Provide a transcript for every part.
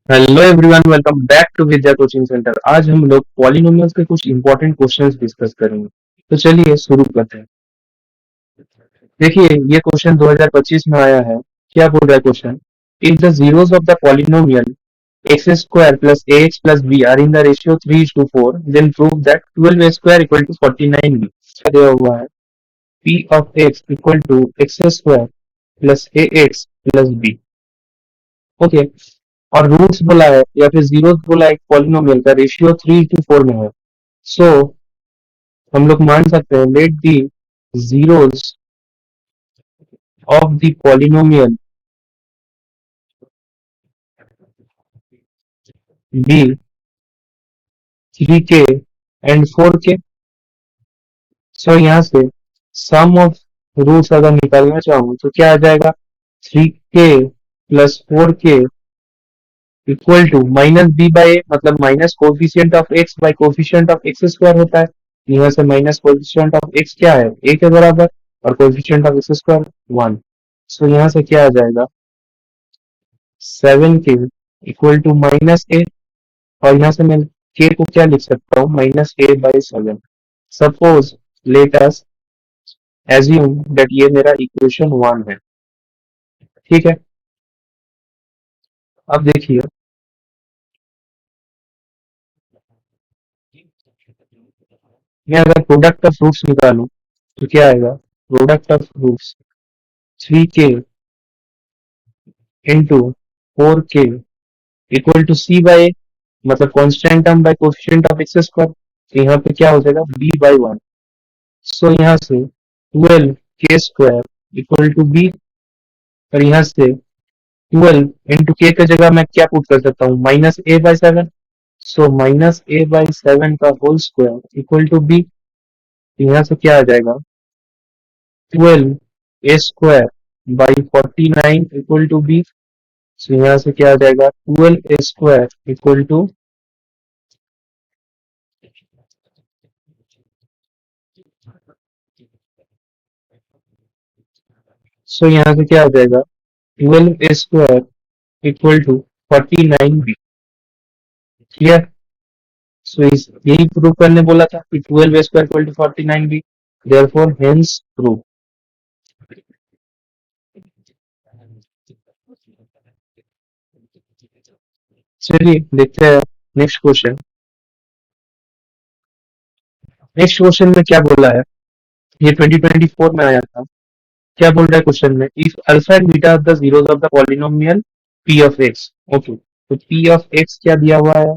Hello everyone, welcome back to Vidya coaching centre. आज हम लोग पॉलिनोमियल्स के कुछ इंपॉर्टेंट क्वेश्चंस डिस्कस करेंगे। तो चलिए शुरू करते हैं। देखिए, ये क्वेश्चन 2025 में आया है। क्या बोल रहा है question? If the zeros of the polynomial X square plus A X plus B are in the ratio 3:4, then prove that 12 square equal to 49 B. दिया हुआ है P of X equal to X square plus A X plus B. Okay. और roots बोला है या फिर zeros बोला है, एक पॉलिनोमियल का रेशियो 3:4 में है। सो हम लोग मान सकते हैं let the zeros of the polynomial be 3k and 4k। So यहाँ से सम ऑफ रूट्स अगर निकालना चाहूँ तो क्या आ जाएगा? 3k plus 4k equal to minus B by A, मतलब minus coefficient of X by coefficient of X square होता है। यहाँ से माइनस कोफिशियंट ऑफ एक्स क्या है? ए के बराबर। और कोफिशियंट ऑफ एक्स स्क्वायर 1। सो यहाँ से क्या आ जाएगा? 7k इक्वल टू माइनस ए। और यहाँ से मैं k को क्या लिख सकता हूँ? Minus A by 7। Suppose let us assume that ये मेरा इक्वेशन 1 है। ठीक है। अब देखिए, मैं अगर प्रोडक्ट ऑफ रूट्स निकालूं तो क्या आएगा? Product of roots 3k into 4k equal to C by, मतलब constant term by coefficient of X square. तो यहाँ पे क्या हो जाएगा? B by 1। सो यहाँ से 12 के स्क्वायर इक्वल टू बी। और यहाँ से 12 इंटू के की जगह मैं क्या पुट कर सकता हूँ? Minus A by 7। So minus A by 7 का whole square equal to B. यहाँ से क्या आ जाएगा? 12 A square by 49 equal to B. So यहाँ से क्या आ जाएगा? 12 A square equal to, so यहाँ से क्या आ जाएगा? 12 A square equal to 49 B. Clear? So इस यही प्रूव करने बोला था कि 12 square equal to 49 B. Therefore hence prove. चलिए देखते हैं नेक्स्ट क्वेश्चन। नेक्स्ट क्वेश्चन में क्या बोला है? ये 2024 में आया था। क्या बोल रहा है क्वेश्चन में? If alpha and beta of the zeros of the polynomial P of x. Okay, तो पी ऑफ एक्स क्या दिया हुआ है?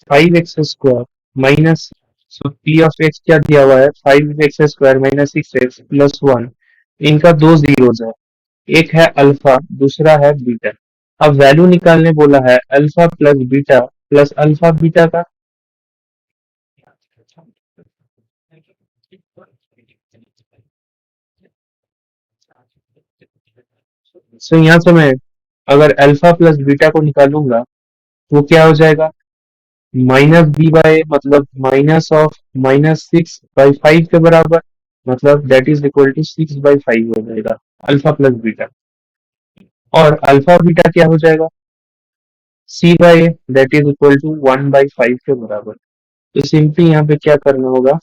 5x² minus, so P of x क्या दिया हुआ है? 5x² minus 6x plus 1। इनका दो जीरोस है, एक है अल्फा, दूसरा है बीटा। अब वैल्यू निकालने बोला है alpha plus beta plus alpha beta का। सो यहाँ से मैं अगर अल्फा प्लस बीटा को निकालूंगा तो क्या हो जाएगा? माइनस बी बाय, मतलब माइनस ऑफ -6/5 के बराबर, मतलब दैट इज इक्वल टू 6/5 हो जाएगा अल्फा प्लस बीटा। और अल्फा बीटा क्या हो जाएगा? C by that is equal to 1/5 के बराबर। तो सिंपली यहाँ पे क्या करना होगा?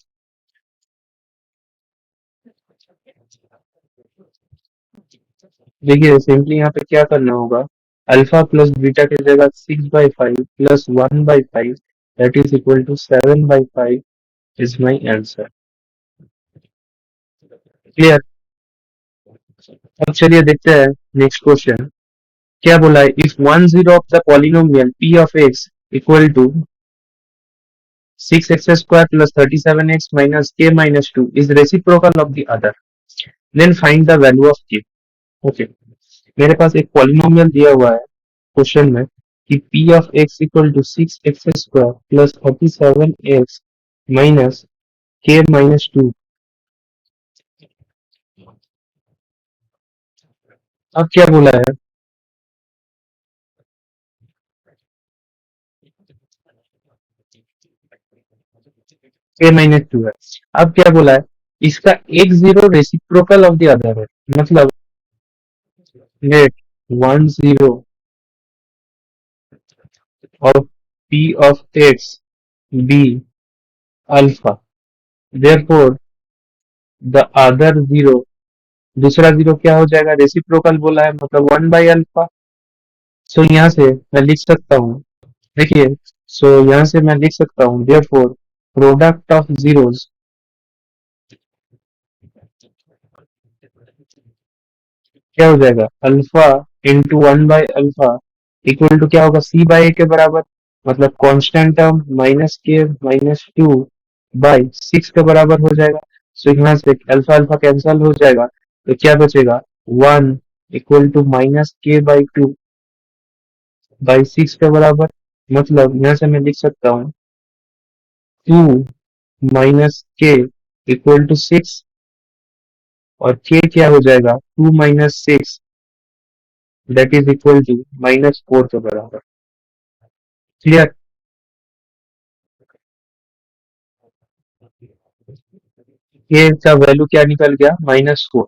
देखिए सिंपली यहाँ पे क्या करना होगा? अल्फा प्लस बीटा की जगह 6/5 plus 1/5 that is equal to 7/5 is my answer. Clear? अब चलिए देखते हैं नेक्स्ट क्वेश्चन। क्या बोला है? If one zero of the polynomial P of X equal to 6x² plus 37x minus k minus 2 is reciprocal of the other, then find the value of k। Okay, मेरे पास एक polynomial दिया हुआ है question में कि p of x equal to 6x² plus 37x minus k minus 2। अब क्या बोला है? k माइनस 2 है। अब क्या बोला है? इसका एक zero reciprocal of the other है, मतलब late 1 0 of p of x be alpha. Therefore, the other zero, दूसरा जीरो क्या हो जाएगा, रेसिप्रोकल बोला है मतलब 1/अल्फा। सो यहाँ से मैं लिख सकता हूँ, देखिए, सो यहाँ से मैं लिख सकता हूँ therefore प्रोडक्ट ऑफ जीरोस क्या हो जाएगा, अल्फा इंटू 1/अल्फा इक्वल टू क्या होगा, सी बाई ए के बराबर, मतलब कांस्टेंट टर्म -k-2 बाई 6 के बराबर हो जाएगा। सो यहाँ से अल्फा अल्फा कैंसल हो जाएगा, तो क्या बचेगा, 1 इक्वल टू -k/2/6 के बराबर। मतलब यहाँ से मैं लिख सकता हूँ 2 - k इक्वल टू 6, और k क्या हो जाएगा, 2 - 6 दैट इज इक्वल टू -4 के बराबर। क्लियर। k का वैल्यू क्या निकल गया, -4।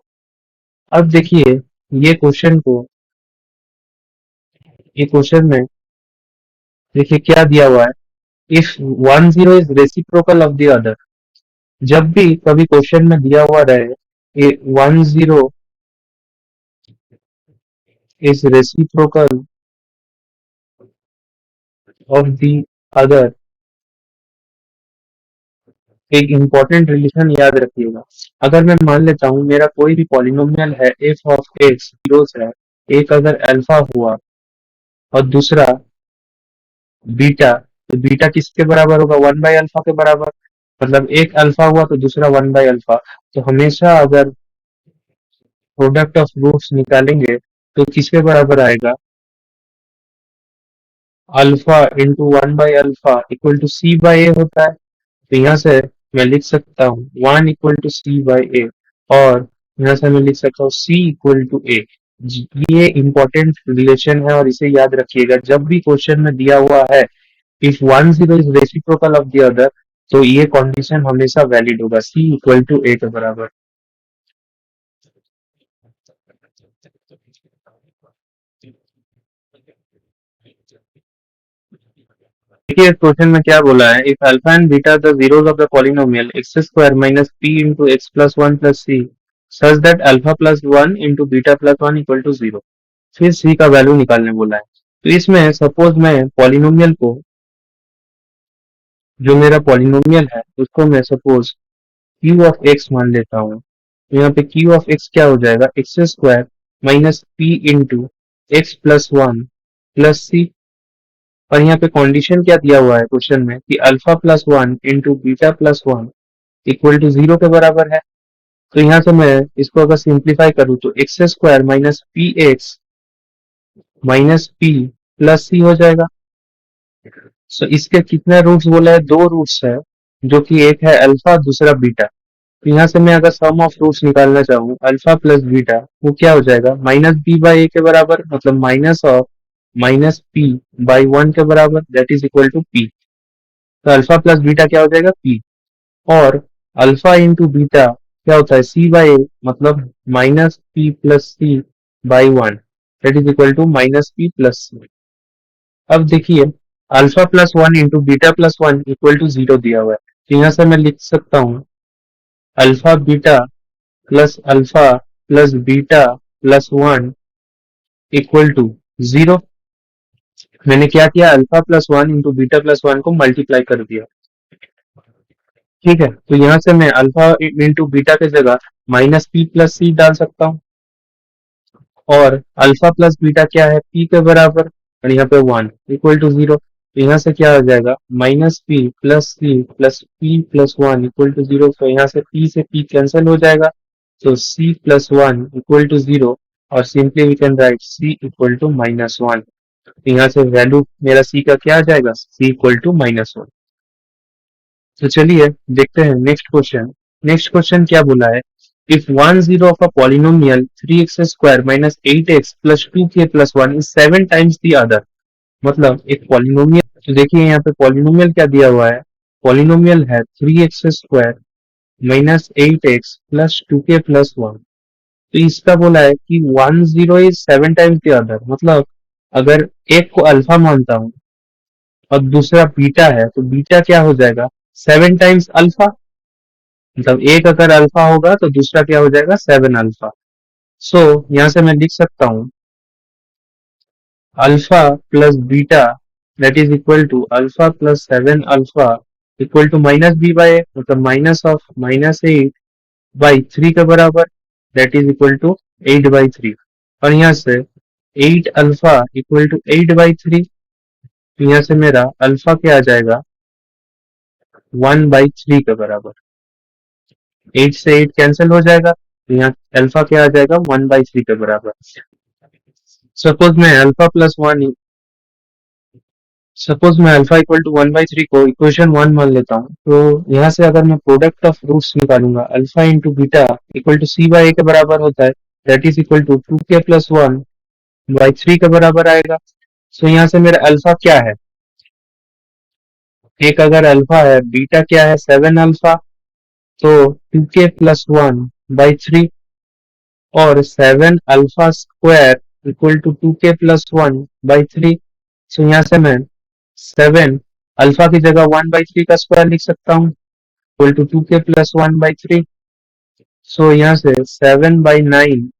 अब देखिए, ये क्वेश्चन को, ये क्वेश्चन में देखिए क्या दिया हुआ है, if one zero is reciprocal of the other. जब भी कभी क्वेश्चन में दिया हुआ रहे 10 is reciprocal of the other, एक इंपॉर्टेंट रिलेशन याद रखिएगा। अगर मैं मान लेता हूँ मेरा कोई भी पॉलिनोमियल है, एफ ऑफ एक्स जीरोस है, एक अगर अल्फा हुआ और दूसरा बीटा, तो बीटा किसके बराबर होगा, 1/अल्फा के बराबर। मतलब एक अल्फा हुआ तो दूसरा 1/अल्फा। तो हमेशा अगर प्रोडक्ट ऑफ रूट्स निकालेंगे तो किसके बराबर आएगा, अल्फा इंटू 1/अल्फा equal to C by A होता है। तो यहाँ से मैं लिख सकता हूँ 1 इक्वल टू सी बाई ए, और यहाँ से मैं लिख सकता हूँ सी इक्वल टू ए। ये इंपॉर्टेंट रिलेशन है और इसे याद रखिएगा, जब भी क्वेश्चन में दिया हुआ है if one zero is reciprocal of the other, तो ये कंडीशन हमेशा वैलिड होगा, सी इक्वल टू ए के बराबर। देखिए इस क्वेश्चन में क्या बोला है, if alpha and beta the zeros of the polynomial X square minus P into X plus one plus C such that alpha plus one into beta plus one equal to zero. फिर सी का value निकालने बोला है। तो इसमें suppose मैं polynomial को, जो मेरा पॉलिनोमियल है उसको मैं सपोज क्यू ऑफ एक्स मान लेता हूँ। तो यहाँ पे क्यू ऑफ एक्स क्या हो जाएगा, X square minus P into X plus one plus C. और यहाँ पे कंडीशन क्या दिया हुआ है क्वेश्चन में कि alpha plus one into beta plus one equal to zero के बराबर है। तो यहाँ से मैं इसको अगर सिंप्लीफाई करूँ तो X square minus P X minus P plus C हो जाएगा। सो इसके कितने रूट्स बोला है, दो रूट्स है, जो कि एक है अल्फा दूसरा बीटा। तो यहाँ से मैं अगर सम ऑफ रूट्स निकालना चाहूँ अल्फा प्लस बीटा, वो क्या हो जाएगा, माइनस बी बाई ए के बराबर, मतलब minus of minus P by one के बराबर that is equal to P. तो अल्फा प्लस बीटा क्या हो जाएगा, पी। और अल्फा इंटू बीटा क्या होता है, सी बाई ए, मतलब minus P plus C by one that is equal to minus P plus C. अब देखिए, alpha plus one into beta plus one equal to zero दिया हुआ है। तो यहाँ से मैं लिख सकता हूँ alpha beta plus alpha plus beta plus one equal to zero. मैंने क्या किया, alpha plus one into beta plus one को मल्टीप्लाई कर दिया। ठीक है, तो यहाँ से मैं अल्फा इंटू बीटा की जगह माइनस पी प्लस सी डाल सकता हूँ, और अल्फा प्लस बीटा क्या है, पी के बराबर, और यहाँ पे वन इक्वल टू जीरो। तो यहाँ से क्या हो जाएगा, minus P plus C plus P plus one equal to zero. तो यहाँ से पी से पी कैंसिल हो जाएगा, तो C plus one equal to zero, और simply we can write C equal to -1। तो यहाँ से वैल्यू मेरा सी का क्या आ जाएगा, सी इक्वल टू -1। तो चलिए देखते हैं नेक्स्ट क्वेश्चन। नेक्स्ट क्वेश्चन क्या बोला है, if one zero of a polynomial 3x square minus 8x plus 2k plus one is 7 times the other. मतलब एक पॉलिनोमियल, तो देखिए यहाँ पे पॉलिनोमियल क्या दिया हुआ है, पॉलिनोमियल है 3x square minus 8x plus 2k plus one. तो इसका बोला है कि one zero is 7 times the other. मतलब अगर एक को अल्फा मानता हूँ और दूसरा बीटा है, तो बीटा क्या हो जाएगा 7 टाइम्स अल्फा, मतलब एक अगर अल्फा होगा तो दूसरा क्या हो जाएगा 7 अल्फा। सो यहाँ से मैं लिख सकता हूँ alpha plus beta that is equal to alpha plus 7 alpha equal to minus B by मतलब माइनस ऑफ -8/3 के बराबर, दैट इज इक्वल टू 8/3। और यहाँ से 8 अल्फा इक्वल टू 8/3, तो यहाँ से मेरा अल्फा क्या आ जाएगा 1/3 के बराबर। 8 से 8 कैंसिल हो जाएगा, तो यहाँ अल्फा क्या आ जाएगा 1/3 के बराबर। सपोज मैं अल्फा प्लस वन सपोज मैं अल्फा इक्वल टू 1/3 को इक्वेशन 1 मान लेता हूँ, तो यहाँ से अगर मैं प्रोडक्ट ऑफ रूट्स निकालूंगा alpha into beta equal to c/a के बराबर होता है, that is equal to 2k+1/3 के बराबर आएगा। सो यहाँ से मेरा अल्फा क्या है, एक अगर अल्फा है, बीटा क्या है 7 अल्फा, तो 2k+1/3 और 7 alpha square equal to 2k+1/3। So यहाँ से मैं 7 अल्फा की जगह 1/3 का स्क्वायर लिख सकता हूँ इक्वल टू 2k+1/3। सो यहाँ से 7/9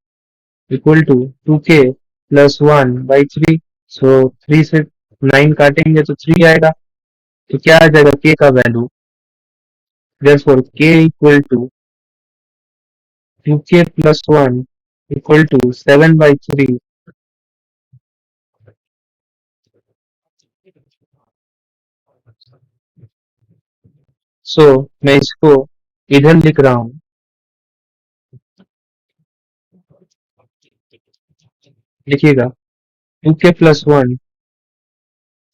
इक्वल टू 2k+1/3। सो 3 से 9 काटेंगे तो 3 आएगा, तो क्या आ जाएगा k का value, therefore k equal to 2k+1 equal to 7/3। So मैं इसको इधर लिख रहा हूँ, लिखिएगा 2k+1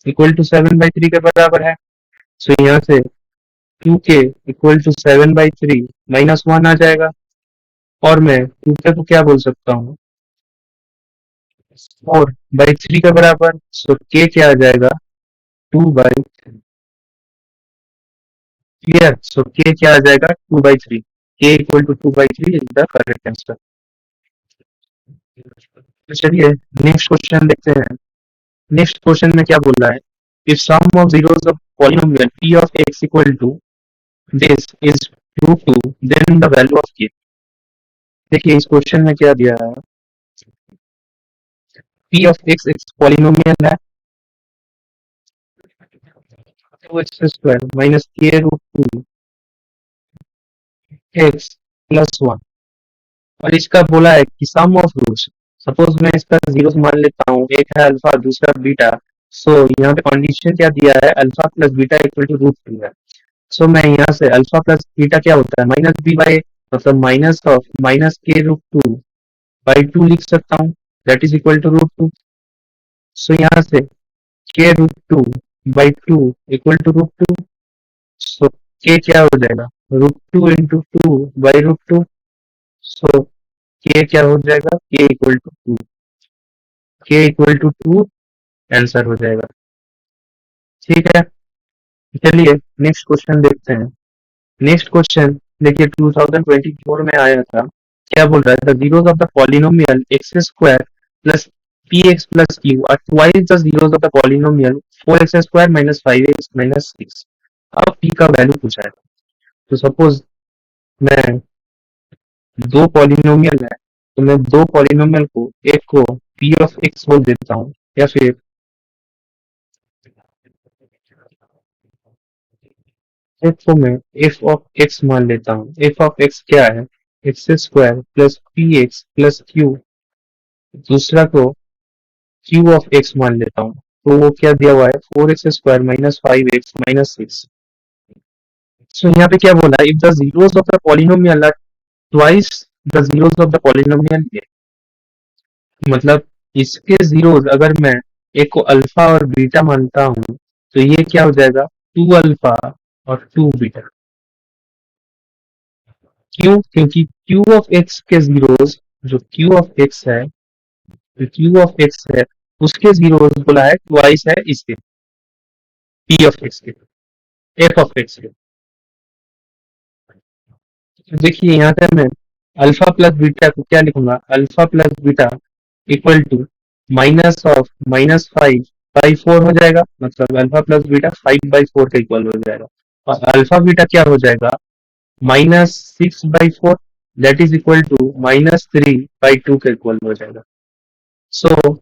इक्वल टू 7/3 के बराबर है। सो यहाँ से 2k इक्वल टू 7/3 -1 आ जाएगा, और मैं 2k को क्या बोल सकता हूँ 4/3 के बराबर। सो k क्या आ जाएगा 2/, क्लियर। सो k क्या आ जाएगा 2/3, k equal to 2/3 is the correct answer. तो चलिए नेक्स्ट क्वेश्चन देखते हैं। नेक्स्ट क्वेश्चन में क्या बोल रहा है, if sum of zeros of polynomial p of x equal to this is √2 then the value of k। देखिए इस क्वेश्चन में क्या दिया है, p of x एक पॉलिनोमियल है 2x² minus k√2 x plus 1, और इसका बोला है कि सम ऑफ रूट्स, सपोज मैं इसका जीरो मान लेता हूँ, एक है अल्फा दूसरा बीटा। सो यहाँ पे कंडीशन क्या दिया है, alpha plus beta equal to √2 है। सो मैं यहाँ से अल्फा प्लस बीटा क्या होता है -b/, मतलब माइनस ऑफ -k√2/2 लिख सकता हूँ, दैट इज इक्वल टू √2। सो यहाँ से k√2/2 equal to √2। So k क्या हो जाएगा √2 इंटू 2/√2। सो k क्या हो जाएगा k equal to 2, k equal to 2 answer हो जाएगा। ठीक है, चलिए नेक्स्ट क्वेश्चन देखते हैं। नेक्स्ट क्वेश्चन देखिए 2024 में आया था, क्या बोल रहा है, the zeros of the polynomial x² plus px plus q are twice the zeros of the polynomial 4x² minus 5x minus 6। अब p का वैल्यू पूछा है, तो सपोज मैं दो पॉलिनोमियल है, तो मैं दो पॉलिनोमियल को, एक को p ऑफ x बोल देता हूँ, या फिर एक को मैं f ऑफ x मान लेता हूँ। f ऑफ x क्या है x² plus px plus q, दूसरा को q ऑफ x मान लेता हूँ, तो वो क्या दिया हुआ है 4x² माइनस 5x माइनस 6। सो यहाँ पे क्या बोला है, if the zeros of the polynomial are twice the zeros of the polynomial A, मतलब इसके जीरोस अगर मैं एक को अल्फा और बीटा मानता हूँ, तो ये क्या हो जाएगा 2 अल्फा और 2 बीटा। क्यों, क्योंकि q ऑफ x के जीरोस, जो q ऑफ x है, जो q ऑफ x है उसके जीरोस बोला है ट्वाइस है इसके p ऑफ x के, f ऑफ x के। तो देखिए यहाँ पे मैं अल्फा प्लस बीटा को क्या लिखूंगा, alpha plus beta equal to minus of -5 by 4 हो जाएगा, मतलब अल्फा प्लस बीटा 5/4 का इक्वल हो जाएगा। और अल्फा बीटा क्या हो जाएगा, -6/4, दैट इज इक्वल टू -3/2 के इक्वल हो जाएगा। सो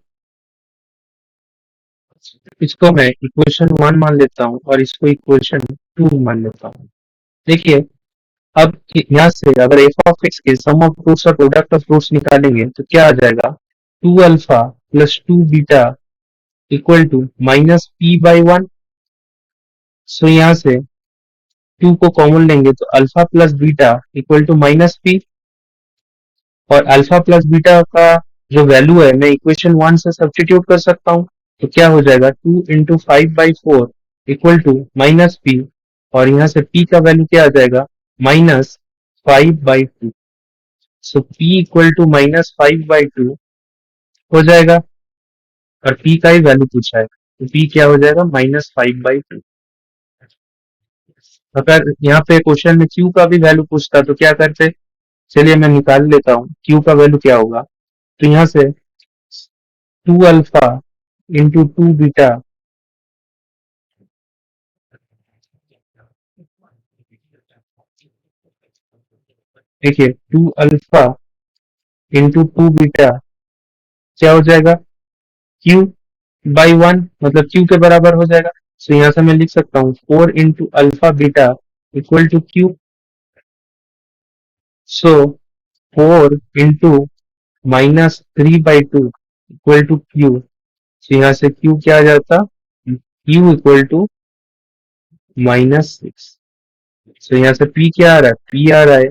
इसको मैं इक्वेशन 1 मान लेता हूँ और इसको इक्वेशन 2 मान लेता हूँ। देखिए, अब यहाँ से अगर एफ ऑफ एक्स के सम ऑफ रूट्स और प्रोडक्ट ऑफ रूट्स निकालेंगे तो क्या आ जाएगा, 2 alpha plus 2 beta equal to -p/1। So यहाँ से 2 को कॉमन लेंगे तो alpha plus beta equal to -p, और अल्फा प्लस बीटा का जो वैल्यू है मैं इक्वेशन 1 से सब्स्टिट्यूट कर सकता हूँ। तो क्या हो जाएगा, 2 इंटू 5/4 इक्वल टू -p, और यहाँ से p का वैल्यू क्या आ जाएगा, -5/2। सो p इक्वल टू -5/2 हो जाएगा, और p का ही वैल्यू पूछा है तो p क्या हो जाएगा, -5/2। अगर यहाँ पे क्वेश्चन में q का भी वैल्यू पूछता तो क्या करते, चलिए मैं निकाल लेता हूँ q का वैल्यू क्या होगा। तो यहाँ से 2 अल्फा इंटू 2 बीटा, देखिए 2 अल्फा इंटू 2 बीटा क्या हो जाएगा, q/1, मतलब q के बराबर हो जाएगा। तो यहाँ से मैं लिख सकता हूँ 4 into alpha beta equal to q। So 4 into -3/2 equal to q। तो यहाँ से q क्या आ जाता, q इक्वल टू -6। तो यहाँ से p क्या आ रहा है, p आ रहा है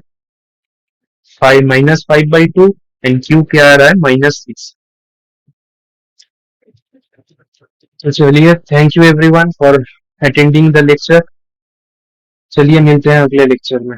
5 एंड q क्या आ रहा है, -6। तो चलिए, thank you everyone for attending the lecture. चलिए मिलते हैं अगले लेक्चर में।